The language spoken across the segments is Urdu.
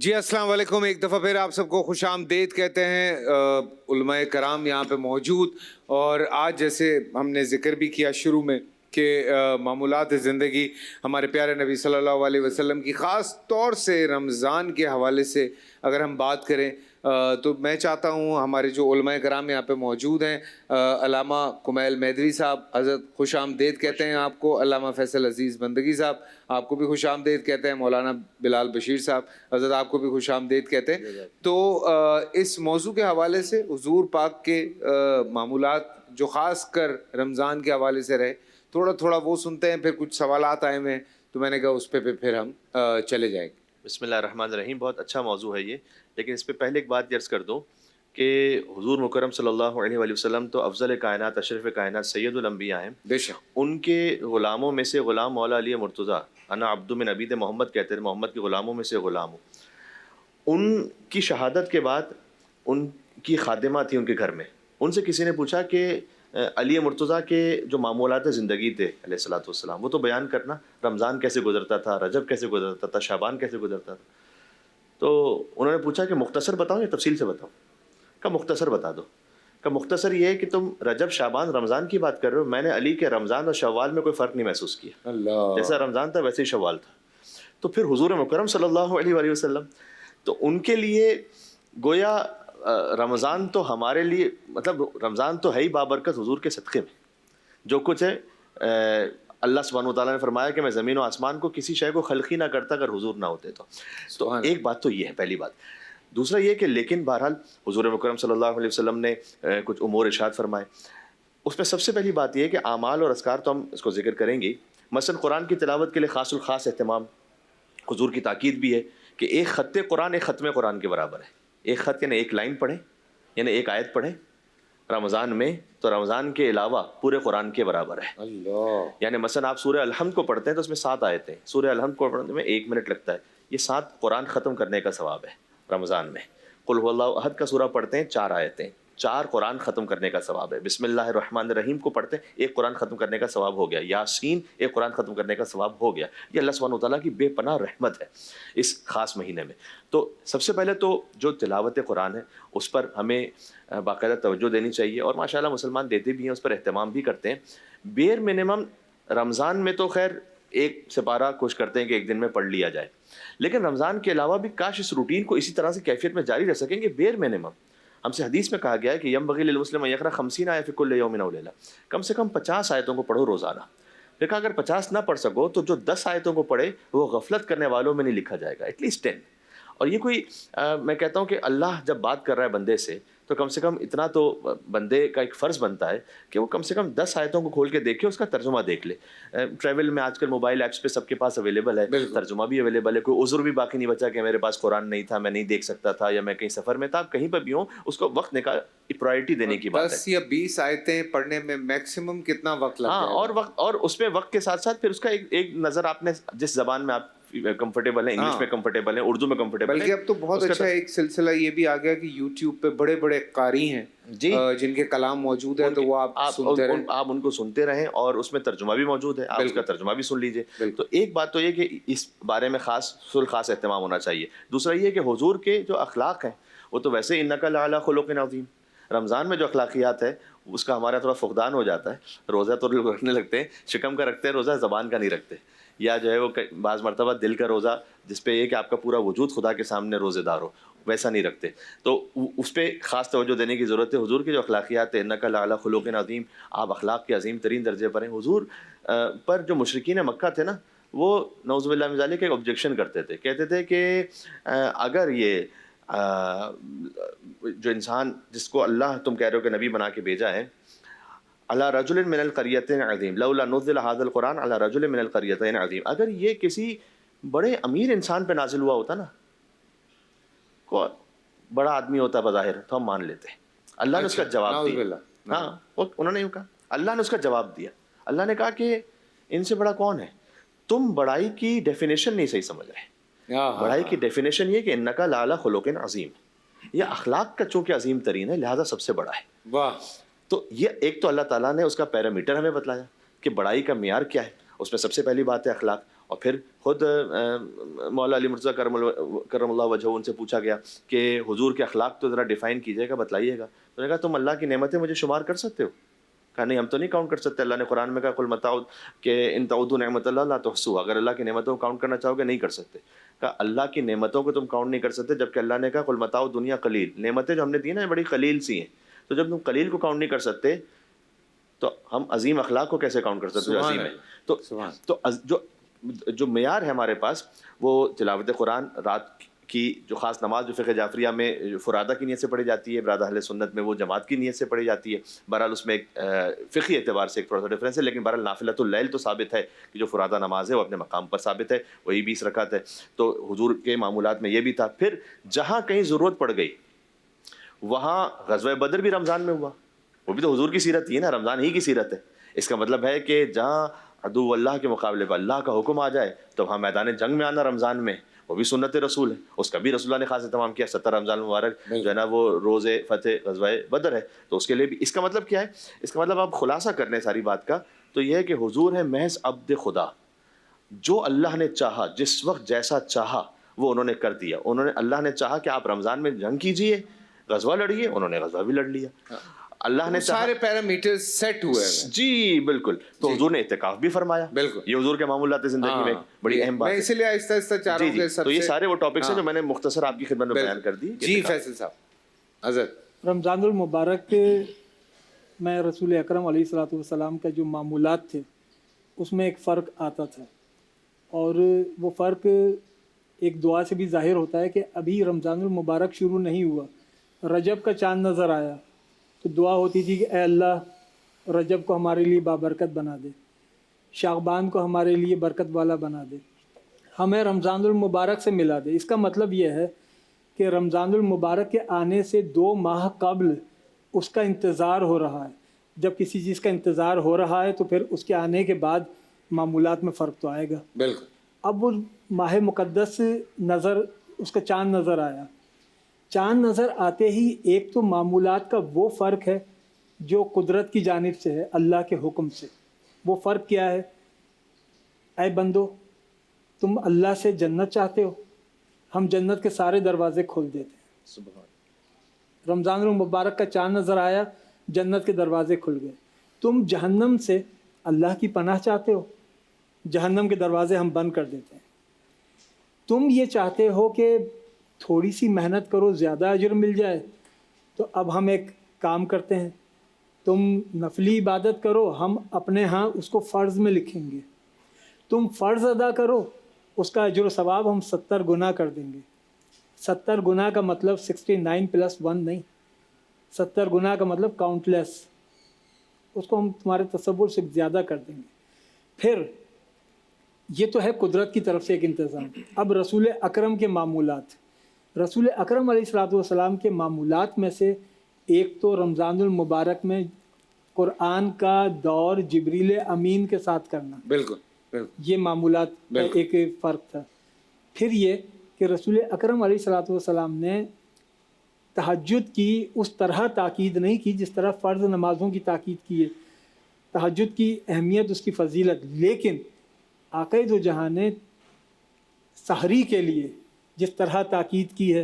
جی السلام علیکم، ایک دفعہ پھر آپ سب کو خوش آمدید کہتے ہیں علماء کرام یہاں پہ موجود. اور آج جیسے ہم نے ذکر بھی کیا شروع میں کہ معمولات زندگی ہمارے پیارے نبی صلی اللہ علیہ وسلم کی، خاص طور سے رمضان کے حوالے سے اگر ہم بات کریں تو میں چاہتا ہوں ہمارے جو علماء کرام یہاں پہ موجود ہیں، علامہ کمیل میدوی صاحب، حضرت خوش آمدید کہتے ہیں آپ کو. علامہ فیصل عزیز بندگی صاحب، آپ کو بھی خوش آمدید کہتے ہیں. مولانا بلال بشیر صاحب، حضرت آپ کو بھی خوش آمدید کہتے ہیں. تو اس موضوع کے حوالے سے حضور پاک کے معمولات جو خاص کر رمضان کے حوالے سے رہے، تھوڑا تھوڑا وہ سنتے ہیں. پھر کچھ سوالات آئے ہوئے ہیں تو میں نے کہا اس پہ پھر ہم چلے جائیں گے. بسم اللہ الرحمن الرحیم. بہت اچھا موضوع ہے یہ، لیکن اس پہ پہلے ایک بات عرض کر دوں کہ حضور مکرم صلی اللہ علیہ وآلہ وسلم تو افضل کائنات، اشرف کائنات، سید الانبیاء ہیں. بے شک. ان کے غلاموں میں سے غلام مولا علی مرتضیٰ، انا عبد من عبید محمد کہتے ہیں، محمد کے غلاموں میں سے غلام ہوں. ان کی شہادت کے بعد ان کی خادمہ تھی ان کے گھر میں. ان سے کسی نے پوچھا کہ علی مرتضیٰ کے جو معمولات زندگی تھے علیہ الصلوۃ والسلام، وہ تو بیان کرنا، رمضان کیسے گزرتا تھا، رجب کیسے گزرتا تھا، شعبان کیسے گزرتا تھا. تو انہوں نے پوچھا کہ مختصر بتاؤں یا تفصیل سے بتاؤں؟ کہ مختصر بتا دو. کہ مختصر یہ ہے کہ تم رجب شعبان رمضان کی بات کر رہے ہو، میں نے علی کے رمضان اور شوال میں کوئی فرق نہیں محسوس کیا. اللہ، جیسا رمضان تھا ویسے ہی شوال تھا. تو پھر حضور مکرم صلی اللہ علیہ وآلہ وسلم، تو ان کے لیے گویا رمضان تو ہمارے لیے، مطلب رمضان تو ہے ہی بابرکت حضور کے صدقے میں. جو کچھ ہے اللہ سبحانہ وتعالیٰ نے فرمایا کہ میں زمین و آسمان کو کسی شے کو خلق ہی نہ کرتا اگر حضور نہ ہوتے تو ایک بات تو یہ ہے، پہلی بات. دوسرا یہ کہ لیکن بہرحال حضور مکرم صلی اللہ علیہ وسلم نے کچھ امور ارشاد فرمائے. اس میں سب سے پہلی بات یہ ہے کہ اعمال اور اذکار تو ہم اس کو ذکر کریں گے. مثلا قرآن کی تلاوت کے لیے خاص الخاص اہتمام. حضور کی تاکید بھی ہے کہ ایک خط قرآن ایک ختم قرآن کے برابر ہے. ایک خط یعنی ایک لائن پڑھیں، یعنی ایک آیت پڑھیں رمضان میں، تو رمضان کے علاوہ پورے قرآن کے برابر ہے. اللہ، یعنی مثلا آپ سورہ الحمد کو پڑھتے ہیں تو اس میں 7 آیتیں، سورہ الحمد کو پڑھنے میں 1 منٹ لگتا ہے. یہ 7 قرآن ختم کرنے کا ثواب ہے رمضان میں. قل هو اللہ احد کا سورہ پڑھتے ہیں 4 آیتیں، 4 قرآن ختم کرنے کا ثواب ہے. بسم اللہ الرحمن الرحیم کو پڑھتے ہیں، 1 قرآن ختم کرنے کا ثواب ہو گیا. یاسین 1 قرآن ختم کرنے کا ثواب ہو گیا. یہ اللہ سبحانہ وتعالیٰ کی بے پناہ رحمت ہے اس خاص مہینے میں. تو سب سے پہلے تو جو تلاوت قرآن ہے اس پر ہمیں باقاعدہ توجہ دینی چاہیے، اور ماشاءاللہ مسلمان دیتے بھی ہیں، اس پر اہتمام بھی کرتے ہیں. بیر منیمم رمضان میں تو خیر 1 سپارہ کوشش کرتے ہیں کہ 1 دن میں پڑھ لیا جائے، لیکن رمضان کے علاوہ بھی کاش اس روٹین کو اسی طرح سے کیفیت میں جاری رکھ سکیں کہ بیر منیمم ہم سے حدیث میں کہا گیا ہے کہ ینبغی للمسلم ان یقرأ 50 آیۃ فی کل یوم او لیلہ، کم سے کم 50 آیتوں کو پڑھو روزانہ. دیکھا اگر 50 نہ پڑھ سکو تو جو 10 آیتوں کو پڑھے وہ غفلت کرنے والوں میں نہیں لکھا جائے گا، ایٹ لیسٹ 10. اور یہ کوئی میں کہتا ہوں کہ اللہ جب بات کر رہا ہے بندے سے تو کم سے کم اتنا تو بندے کا ایک فرض بنتا ہے کہ وہ کم سے کم 10 آیتوں کو کھول کے دیکھے، اس کا ترجمہ دیکھ لے. ٹریول میں آج کل موبائل ایپس پہ سب کے پاس اویلیبل ہے، ترجمہ بھی اویلیبل ہے. کوئی عذر بھی باقی نہیں بچا کہ میرے پاس قرآن نہیں تھا، میں نہیں دیکھ سکتا تھا، یا میں کہیں سفر میں تھا. آپ کہیں پہ بھی ہوں اس کو وقت نکال پرائرٹی دینے کی بات ہے. 10 یا 20 آیتیں پڑھنے میں میکسیمم کتنا وقت لگتا ہے؟ اور وقت، اور اس میں وقت کے ساتھ ساتھ پھر اس کا ایک نظر آپ نے جس زبان میں آپ کمفرٹیبل ہیں، انگلش میں کمفرٹیبل ہیں، اردو میں کمفرٹیبل ہیں. بلکہ اب تو بہت اچھا ایک سلسلہ یہ بھی آ گیا کہ یوٹیوب پہ بڑے بڑے قاری ہیں جی جن کے کلام موجود ہیں، تو وہ آپ سنتے رہیں، آپ ان کو سنتے رہیں، اور اس میں ترجمہ بھی موجود ہے، آپ اس کا ترجمہ بھی سن لیجئے. تو ایک بات تو یہ کہ اس بارے میں خاص اہتمام ہونا چاہیے. دوسرا یہ کہ حضور کے جو اخلاق ہیں وہ تو ویسے انک لعلی خلق عظیم. رمضان میں جو اخلاقیات ہے اس کا ہمارا تھوڑا فقدان ہو جاتا ہے. روزہ تو لوگ رکھنے لگتے ہیں، شکم کا رکھتے ہیں روزہ، زبان کا نہیں رکھتے. یا جو ہے وہ بعض مرتبہ دل کا روزہ جس پہ یہ کہ آپ کا پورا وجود خدا کے سامنے روزے دار ہو، ویسا نہیں رکھتے. تو اس پہ خاص توجہ دینے کی ضرورت ہے. حضور کے جو اخلاقیات ہیں، انک لعلی خلق عظیم، آپ اخلاق کے عظیم ترین درجے پر ہیں. حضور پر جو مشرکین مکہ تھے نا، وہ نعوذ باللہ من ذالک ایک آبجیکشن کرتے تھے. کہتے تھے کہ اگر یہ جو انسان جس کو اللہ تم کہہ رہے ہو کہ نبی بنا کے بھیجا ہے، علی رجل من القریتین عظیم لولا نزل هذا القرآن علی رجل من القریتین عظیم، اگر یہ کسی بڑے امیر انسان پہ نازل ہوا ہوتا نا، کوئی بڑا آدمی ہوتا بظاہر، تو ہم مان لیتے. اللہ نے اس کا جواب دیا. ہاں انہوں نے یوں کہا، اللہ نے اس کا جواب دیا. اللہ نے کہا کہ ان سے بڑا کون ہے؟ تم بڑائی کی ڈیفینیشن نہیں صحیح سمجھ رہے. بڑائی کی ڈیفینیشن یہ کہ انک لعلی خلق عظیم، یہ اخلاق کا چونکہ عظیم ترین ہے لہذا سب سے بڑا ہے. واہ. تو یہ ایک تو اللہ تعالیٰ نے اس کا پیرامیٹر ہمیں بتلایا کہ بڑائی کا معیار کیا ہے. اس میں سب سے پہلی بات ہے اخلاق. اور پھر خود مولا علی مرتضیٰ کرم اللہ وجہہ ان سے پوچھا گیا کہ حضور کے اخلاق تو ذرا ڈیفائن کیجیے گا، بتلائیے گا. تو نے کہا تم اللہ کی نعمتیں مجھے شمار کر سکتے ہو؟ کہا نہیں، ہم تو نہیں کاؤنٹ کر سکتے. اللہ نے قرآن میں کہا قل متاع کہ ان تعودوا نعمت اللہ لا تحصوها، اگر اللہ کی نعمتوں کو کاؤنٹ کرنا چاہو گے نہیں کر سکتے. کہا اللہ کی نعمتوں کو تم کاؤنٹ نہیں کر سکتے، جبکہ اللہ نے کہا قل متاع الدنیا قلیل، نعمتیں جو ہم نے دی نا بڑی قلیل سی ہیں. تو جب تم قلیل کو کاؤنٹ نہیں کر سکتے تو ہم عظیم اخلاق کو کیسے کاؤنٹ کر سکتے جو عظیم ہے؟ تو جو معیار ہے ہمارے پاس وہ تلاوت قرآن، رات کی جو خاص نماز جو فقہ جعفریہ میں فرادہ کی نیت سے پڑھی جاتی ہے، برادہ اہل سنت میں وہ جماعت کی نیت سے پڑھی جاتی ہے. بہرحال اس میں ایک فقہی اعتبار سے ایک تھوڑا سا ڈفرینس ہے، لیکن بہرحال نافلۃ اللیل تو ثابت ہے کہ جو فرادہ نماز ہے وہ اپنے مقام پر ثابت ہے، وہی 20 رکعت ہے. تو حضور کے معمولات میں یہ بھی تھا. پھر جہاں کہیں ضرورت پڑ گئی وہاں غزوہ بدر بھی رمضان میں ہوا، وہ بھی تو حضور کی سیرت ہی ہے نا، رمضان ہی کی سیرت ہے. اس کا مطلب ہے کہ جہاں عدو اللہ کے مقابلے پر اللہ کا حکم آ جائے تو وہاں میدان جنگ میں آنا رمضان میں وہ بھی سنت رسول ہے. اس کا بھی رسول اللہ نے خاص اہتمام کیا. 17 رمضان مبارک جو ہے نا وہ روز فتح غزوہ بدر ہے، تو اس کے لیے بھی. اس کا مطلب کیا ہے؟ اس کا مطلب آپ خلاصہ کر لیں ساری بات کا تو یہ ہے کہ حضور ہے محض عبد خدا، جو اللہ نے چاہا جس وقت جیسا چاہا وہ انہوں نے کر دیا. انہوں نے اللہ نے چاہا کہ آپ رمضان میں جنگ کیجئے، غزوہ لڑیے، انہوں نے غزوہ بھی لڑ لیا. اللہ نے سارے پیرامیٹر سیٹ ہوئے ہیں. جی بالکل. تو حضور نے اعتکاف بھی فرمایا. بالکل، یہ حضور کے معمولات زندگی میں بڑی اہم بات ہے. میں اسی لیے آہستہ آہستہ چاہ رہا ہوں کہ تو یہ سارے وہ ٹاپکس ہیں جو میں نے مختصر آپ کی خدمت میں بیان کر دی. جی فیصل صاحب. حضرت رمضان المبارک میں رسول اکرم علیہ الصلوۃ والسلام کا جو معمولات تھے اس میں ایک فرق آتا تھا، اور وہ فرق ایک دعا سے بھی ظاہر ہوتا ہے کہ ابھی رمضان المبارک شروع نہیں ہوا، رجب کا چاند نظر آیا تو دعا ہوتی تھی کہ اے اللہ رجب کو ہمارے لیے بابرکت بنا دے، شعبان کو ہمارے لیے برکت والا بنا دے، ہمیں رمضان المبارک سے ملا دے. اس کا مطلب یہ ہے کہ رمضان المبارک کے آنے سے 2 ماہ قبل اس کا انتظار ہو رہا ہے. جب کسی چیز کا انتظار ہو رہا ہے تو پھر اس کے آنے کے بعد معمولات میں فرق تو آئے گا. بالکل. اب وہ ماہ مقدس نظر، اس کا چاند نظر آیا. چاند نظر آتے ہی ایک تو معمولات کا وہ فرق ہے جو قدرت کی جانب سے ہے، اللہ کے حکم سے. وہ فرق کیا ہے؟ اے بندو تم اللہ سے جنت چاہتے ہو، ہم جنت کے سارے دروازے کھول دیتے ہیں. سبحان. رمضان المبارک کا چاند نظر آیا، جنت کے دروازے کھل گئے. تم جہنم سے اللہ کی پناہ چاہتے ہو، جہنم کے دروازے ہم بند کر دیتے ہیں. تم یہ چاہتے ہو کہ تھوڑی سی محنت کرو زیادہ اجر مل جائے، تو اب ہم ایک کام کرتے ہیں، تم نفلی عبادت کرو، ہم اپنے ہاں اس کو فرض میں لکھیں گے. تم فرض ادا کرو، اس کا اجر و ثواب ہم 70 گنا کر دیں گے. 70 گنا کا مطلب 69 + 1 نہیں، 70 گنا کا مطلب کاؤنٹ لیس، اس کو ہم تمہارے تصور سے زیادہ کر دیں گے. پھر یہ تو ہے قدرت کی طرف سے ایک انتظام. اب رسول اکرم کے معمولات، رسول اکرم علیہ الصلوۃ والسلام کے معمولات میں سے ایک تو رمضان المبارک میں قرآن کا دور جبریل امین کے ساتھ کرنا. بالکل بالکل. یہ معمولات کا ایک فرق تھا. پھر یہ کہ رسول اکرم علیہ الصلوۃ والسلام نے تہجد کی اس طرح تاکید نہیں کی جس طرح فرض نمازوں کی تاکید کی ہے. تہجد کی اہمیت، اس کی فضیلت، لیکن آقا دو جہاں نے سحری کے لیے جس طرح تاکید کی ہے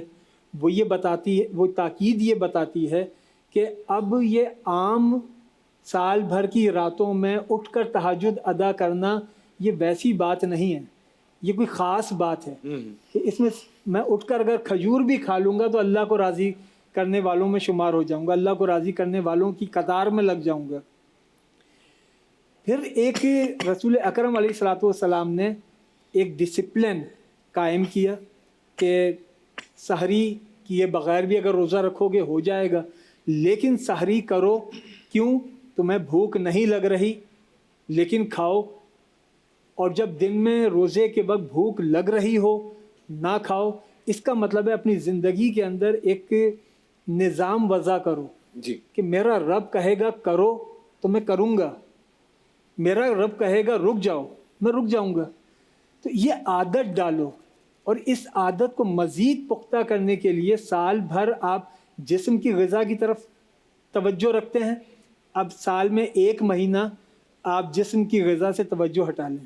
وہ یہ بتاتی ہے، وہ تاکید یہ بتاتی ہے کہ اب یہ عام سال بھر کی راتوں میں اٹھ کر تہجد ادا کرنا یہ ویسی بات نہیں ہے، یہ کوئی خاص بات ہے کہ اس میں اٹھ کر اگر کھجور بھی کھا لوں گا تو اللہ کو راضی کرنے والوں میں شمار ہو جاؤں گا، اللہ کو راضی کرنے والوں کی قطار میں لگ جاؤں گا. پھر ایک رسول اکرم علیہ الصلوۃ والسلام نے ایک ڈسپلن قائم کیا کہ سحری کیے بغیر بھی اگر روزہ رکھو گے ہو جائے گا، لیکن سحری کرو. کیوں؟ تمہیں بھوک نہیں لگ رہی لیکن کھاؤ، اور جب دن میں روزے کے وقت بھوک لگ رہی ہو نہ کھاؤ. اس کا مطلب ہے اپنی زندگی کے اندر ایک نظام وضع کرو جی کہ میرا رب کہے گا کرو تو میں کروں گا، میرا رب کہے گا رک جاؤ میں رک جاؤں گا. تو یہ عادت ڈالو، اور اس عادت کو مزید پختہ کرنے کے لیے سال بھر آپ جسم کی غذا کی طرف توجہ رکھتے ہیں. اب سال میں 1 مہینہ آپ جسم کی غذا سے توجہ ہٹا لیں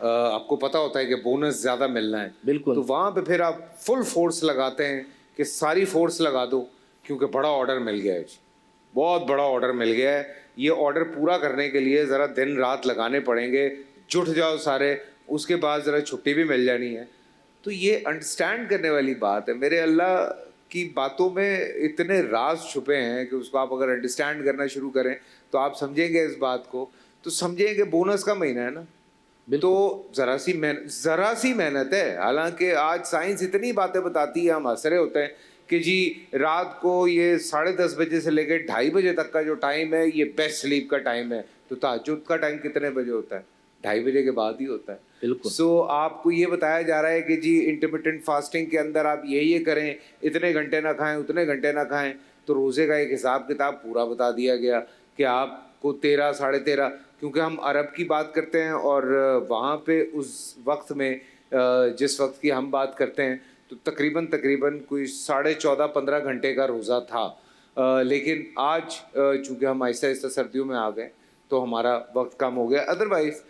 آپ کو پتہ ہوتا ہے کہ بونس زیادہ ملنا ہے, بالکل. تو وہاں پہ پھر آپ فل فورس لگاتے ہیں کہ ساری فورس لگا دو کیونکہ بڑا آرڈر مل گیا ہے جی, بہت بڑا آرڈر مل گیا ہے, یہ آرڈر پورا کرنے کے لیے ذرا دن رات لگانے پڑیں گے, جٹ جاؤ سارے, اس کے بعد ذرا چھٹی بھی مل جانی ہے. تو یہ انڈرسٹینڈ کرنے والی بات ہے. میرے اللہ کی باتوں میں اتنے راز چھپے ہیں کہ اس کو آپ اگر انڈرسٹینڈ کرنا شروع کریں تو آپ سمجھیں گے اس بات کو, تو سمجھیں کہ بونس کا مہینہ ہے نا, تو ذرا سی محنت ہے. حالانکہ آج سائنس اتنی باتیں بتاتی ہے, ہم ہنس رہے ہوتے ہیں کہ جی رات کو یہ 10:30 بجے سے لے کے 2:30 بجے تک کا جو ٹائم ہے یہ بیسٹ سلیپ کا ٹائم ہے. تو تہجد کا ٹائم کتنے بجے ہوتا ہے؟ 2:30 بجے کے بعد ہی ہوتا ہے. بالکل. سو آپ کو یہ بتایا جا رہا ہے کہ جی انٹرمیٹنٹ فاسٹنگ کے اندر آپ یہ کریں, اتنے گھنٹے نہ کھائیں, اتنے گھنٹے نہ کھائیں. تو روزے کا ایک حساب کتاب پورا بتا دیا گیا کہ آپ کو 13 13.5, کیونکہ ہم عرب کی بات کرتے ہیں اور وہاں پہ اس وقت میں جس وقت کی ہم بات کرتے ہیں تو تقریباً کوئی 14.5-15 گھنٹے کا روزہ تھا. لیکن آج چونکہ ہم آہستہ آہستہ سردیوں میں آ گئے تو ہمارا وقت کم ہو گیا. ادروائز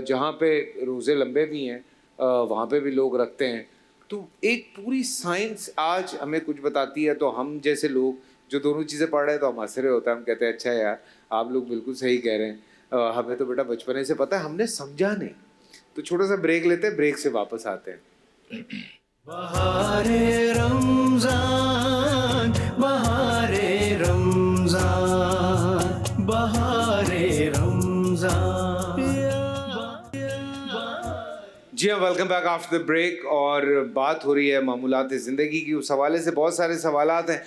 جہاں پہ روزے لمبے بھی ہیں وہاں پہ بھی لوگ رکھتے ہیں. تو ایک پوری سائنس آج ہمیں کچھ بتاتی ہے, تو ہم جیسے لوگ جو دونوں چیزیں پڑھ رہے ہیں تو ہم ہنس رہے ہوتے ہیں, ہم کہتے ہیں اچھا یار آپ لوگ بالکل صحیح کہہ رہے ہیں, ہمیں تو بیٹا بچپنے سے پتہ ہے, ہم نے سمجھا نہیں. تو چھوٹا سا بریک لیتے ہیں, بریک سے واپس آتے ہیں. بہار رمضان بہار رمضان بہار رمضان. جی ہاں, welcome back after the break. اور بات ہو رہی ہے معمولات زندگی کی. اس حوالے سے بہت سارے سوالات ہیں.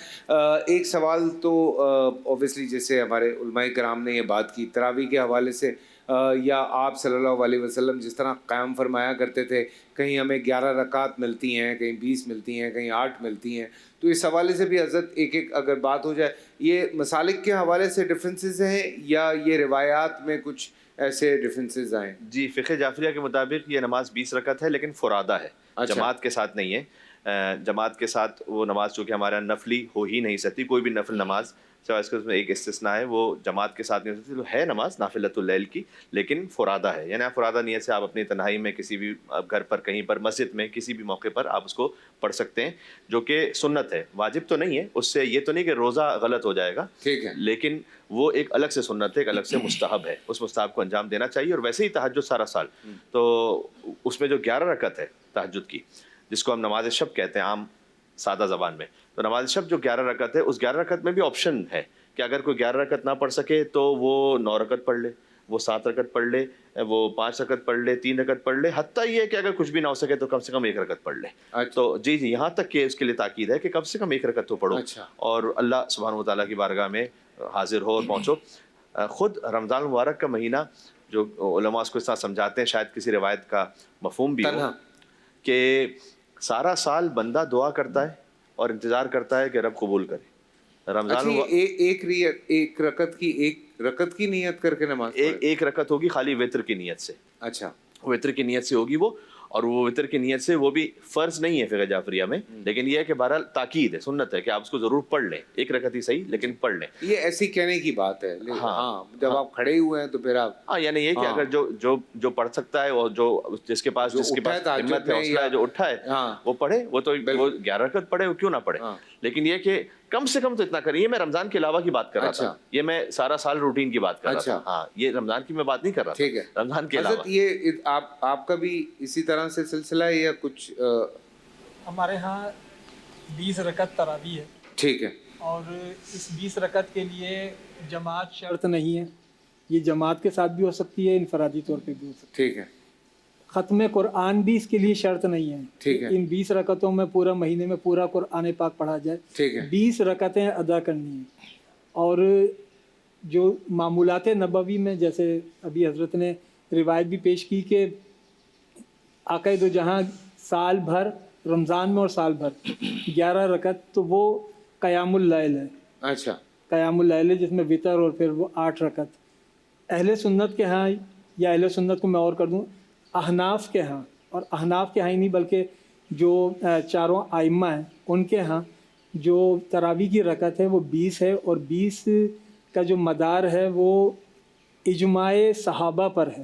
ایک سوال تو اوبیسلی جیسے ہمارے علماء کرام نے یہ بات کی تراویح کے حوالے سے, یا آپ صلی اللہ علیہ وسلم جس طرح قیام فرمایا کرتے تھے, کہیں ہمیں 11 رکعات ملتی ہیں, کہیں 20 ملتی ہیں, کہیں 8 ملتی ہیں. تو اس حوالے سے بھی حضرت ایک اگر بات ہو جائے, یہ مسالک کے حوالے سے ڈفرینسز ہیں یا یہ روایات میں کچھ ایسے ڈفرینسز آئیں؟ جی, فقہ جعفریہ کے مطابق یہ نماز 20 رکعت ہے لیکن فرادہ ہے, جماعت کے ساتھ نہیں ہے. جماعت کے ساتھ وہ نماز چونکہ ہمارا نفلی ہو ہی نہیں سکتی, کوئی بھی نفل نماز سوائے اس کے اس میں ایک استثناء ہے, وہ جماعت کے ساتھ نہیں ہو سکتی. تو ہے نماز نافلۃ اللیل کی, لیکن فرادہ ہے. یعنی آپ فرادہ نیت سے آپ اپنی تنہائی میں کسی بھی گھر پر, کہیں پر, مسجد میں, کسی بھی موقع پر آپ اس کو پڑھ سکتے ہیں, جو کہ سنت ہے, واجب تو نہیں ہے. اس سے یہ تو نہیں کہ روزہ غلط ہو جائے گا, ٹھیک ہے, لیکن وہ ایک الگ سے سنت ہے, ایک الگ سے مستحب ہے, اس مستحب کو انجام دینا چاہیے. اور ویسے ہی تہجد سارا سال, تو اس میں جو 11 رکعت ہے تہجد کی, جس کو ہم نماز شب کہتے ہیں عام سادہ زبان میں, تو نماز شب جو 11 رکعت ہے, اس 11 رکعت میں بھی آپشن ہے کہ اگر کوئی 11 رکعت نہ پڑھ سکے تو وہ 9 رکعت پڑھ لے, وہ 7 رکعت پڑھ لے, وہ 5 رکعت پڑھ لے, 3 رکعت پڑھ لے, حتیٰ یہ کہ اگر کچھ بھی نہ ہو سکے تو کم سے کم 1 رکعت پڑھ لے. تو جی یہاں تک کہ اس کے لیے تاکید ہے کہ کم سے کم 1 رکعت تو پڑھو اور اللہ سبحانہ و تعالیٰ کی بارگاہ میں حاضر ہو اور پہنچو. خود رمضان المبارک کا مہینہ جو علماء اس کو اس طرح سمجھاتے ہیں, شاید کسی روایت کا مفہوم بھی ہو, کہ سارا سال بندہ دعا کرتا ہے اور انتظار کرتا ہے کہ رب قبول کرے. رمضان ایک رکعت کی نیت کر کے نماز, ایک رکعت ہوگی خالی وتر کی نیت سے. اچھا, وتر کی نیت سے ہوگی وہ, اور وہ وتر کی نیت سے, وہ بھی فرض نہیں ہے فقہ جعفریہ میں, لیکن یہ ہے کہ بہرحال تاکید ہے, سنت ہے کہ آپ اس کو ضرور پڑھ لیں, 1 رکعت ہی صحیح لیکن پڑھ لیں. یہ ایسی کہنے کی بات ہے. ہاں, جب آپ کھڑے ہوئے ہیں تو پھر آپ, ہاں یعنی یہ کہ اگر جو پڑھ سکتا ہے, اور جس کے پاس ہمت ہے, حوصلہ ہے, جو اٹھا ہے وہ پڑھے, وہ تو 11 رکعت پڑھے, وہ کیوں نہ پڑھے. لیکن یہ کہ کم سے کم تو اتنا کریں. یہ میں رمضان کے علاوہ کی بات کر رہا تھا, یہ میں سارا سال روٹین کی بات کر رہا تھا. ہاں, یہ رمضان کی میں بات نہیں کر رہا تھا, رمضان کے علاوہ. یہ آپ کا بھی اسی طرح سے سلسلہ ہے یا کچھ؟ ہمارے ہاں 20 رکعت تراویح ہے. ٹھیک ہے, اور اس 20 رکعت کے لیے جماعت شرط نہیں ہے, یہ جماعت کے ساتھ بھی ہو سکتی ہے, انفرادی طور پہ بھی ہو سکتی ہے. ٹھیک ہے, ختم قرآن بھی اس کے لیے شرط نہیں ہے. ٹھیک ہے, ان 20 رکعتوں میں پورا مہینے میں پورا قرآن پاک پڑھا جائے. ٹھیک ہے, 20 رکعتیں ادا کرنی ہیں. اور جو معمولات نبوی میں جیسے ابھی حضرت نے روایت بھی پیش کی کہ آقا دو جہاں سال بھر رمضان میں اور سال بھر 11 رکعت, تو وہ قیام اللیل ہے. اچھا, قیام اللیل جس میں وطر اور پھر وہ 8 رکعت. اہل سنت کے ہاں, یا اہل سنت کو میں اور کر دوں, احناف کے ہاں, اور احناف کے ہاں ہی نہیں بلکہ جو چاروں ائمہ ہیں ان کے ہاں جو تراویح کی رکعت ہے وہ 20 ہے, اور 20 کا جو مدار ہے وہ اجماع صحابہ پر ہے.